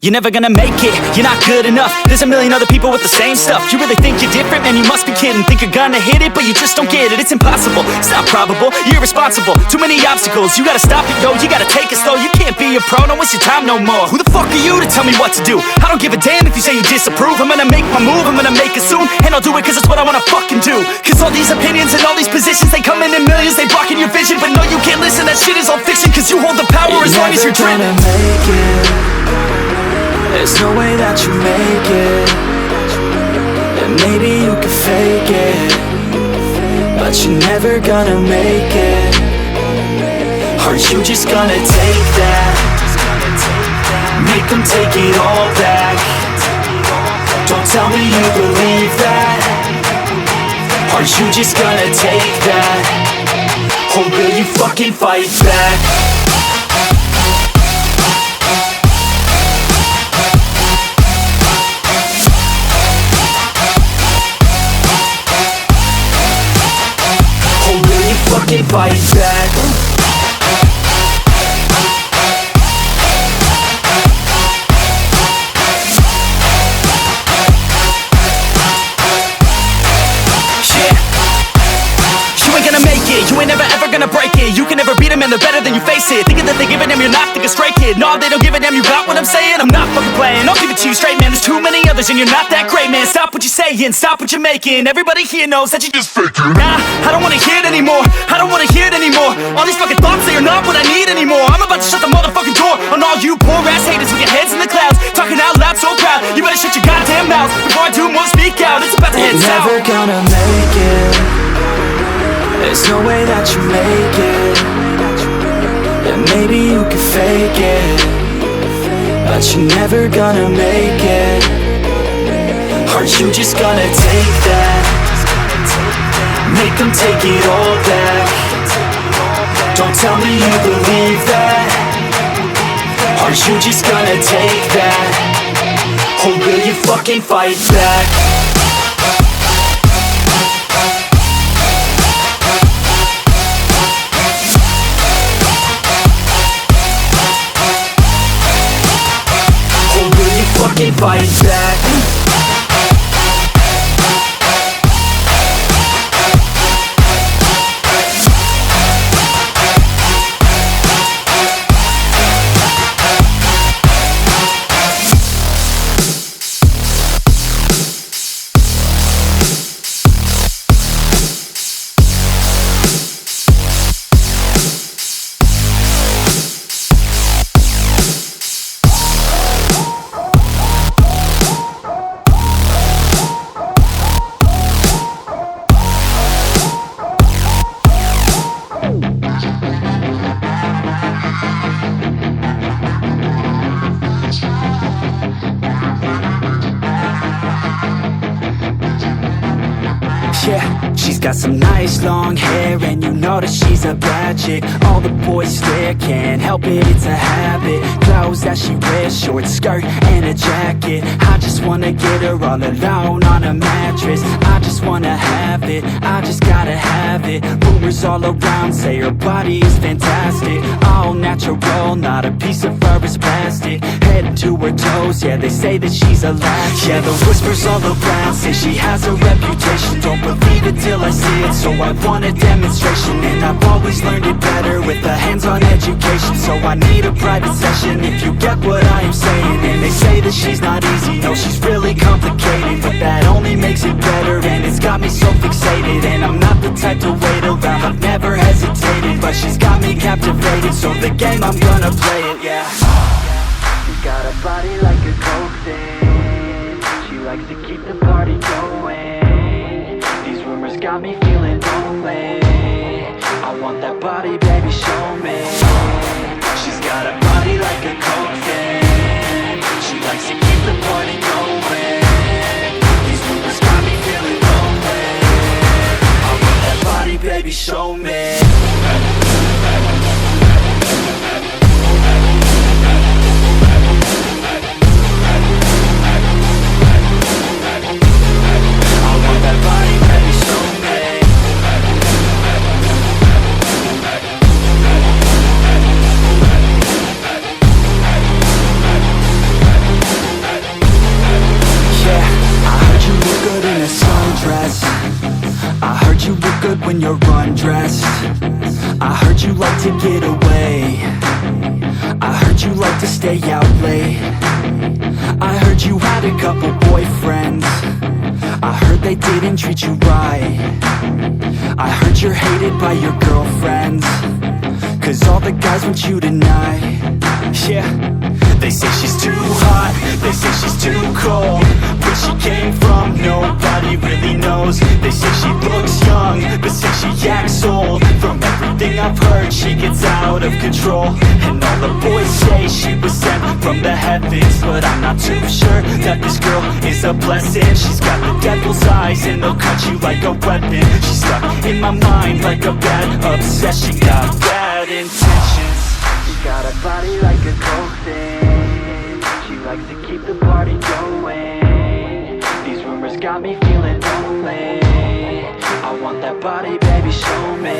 You're never gonna make it, you're not good enough. There's a million other people with the same stuff. You really think you're different? Man, you must be kidding. Think you're gonna hit it, but you just don't get it. It's impossible, it's not probable, you're irresponsible. Too many obstacles, you gotta stop it, yo. You gotta take it slow, you can't be a pro. Don't waste your time no more. Who the fuck are you to tell me what to do? I don't give a damn if you say you disapprove. I'm gonna make my move, I'm gonna make it soon. And I'll do it cause it's what I wanna fucking do. Cause all these opinions and all these positions, they come in millions, they blocking your vision. But no, you can't listen, that shit is all fiction. Cause you hold the power as long as you're driven. You're never gonna make it. There's no way that you make it. And maybe you can fake it, but you're never gonna make it. Are you just gonna take that? Make them take it all back. Don't tell me you believe that. Are you just gonna take that? Or will you fucking fight back? Fucking fight back. You ain't gonna make it, you ain't never ever gonna break it. You can never beat them and they're better than you face it. Thinking that they give a damn, you're not thinking straight, kid. No, they don't give a damn, you got what I'm saying? I'm not fucking playing, I'll give it to you straight, man. There's too many others and you're not that great, man. Stop what you're saying, stop what you're making. Everybody here knows that you just faking. Nah, I don't wanna hear it anymore, I don't wanna hear it anymore. All these fucking thoughts, they are not what I need anymore. I'm about to shut the motherfucking door on all you poor ass haters with your heads in the clouds, talking out loud so proud. You better shut your goddamn mouth before I do more speak out. It's about to head south. You're never gonna make it. There's no way that you make it. And maybe you can fake it, but you're never gonna make it. Are you just gonna take that? Make them take it all back. Don't tell me you believe that. Are you just gonna take that? Or will you fucking fight back? Fucking fight back. Yeah, she's got some nice long hair, and you know that she's a bad chick. All the boys stare, can't help it, it's a habit. Clothes that she wears, short skirt and a jacket. I just wanna get her all alone on a mattress. I just wanna have it, I just gotta have it. Rumors all around say her body is fantastic. All natural, not a piece of fur is plastic. Head to her toes, yeah, they say that she's a latch. Yeah, the whispers all around say she has a reputation. Don't believe it till I see it, so I want a demonstration. And I've always learned it better with a hands-on education. So I need a private session, if you get what I am saying. And they say that she's not easy, no, she's really complicated. But that only makes it better, and it's got me so fixated. And I'm not the type to wait around, I've never hesitated. But she's got me captivated, so the game, I'm gonna play it, yeah. You got a body like a coke thing. She likes to keep the party going. These rumors got me feeling lonely. I want that body, baby, show me. She's got a body like a coke thing. She likes to keep the party going. These rumors got me feeling lonely. I want that body, baby, show me. you're undressed. I heard you like to get away. I heard you like to stay out late. I heard you had a couple boyfriends. I heard they didn't treat you right. I heard you're hated by your girlfriends, 'cause all the guys want you tonight. Yeah. They say she's too hot, they say she's too cold. Where she came from, nobody really knows. They say she looks young, but say she acts old. From everything I've heard, she gets out of control. And all the boys say she was sent from the heavens, but I'm not too sure that this girl is a blessing. She's got the devil's eyes and they'll cut you like a weapon. She's stuck in my mind like a bad obsession. Got bad intentions. She got a body like a coffin. She likes to keep the party going. These rumors got me feeling lonely. I want that body, baby, show me.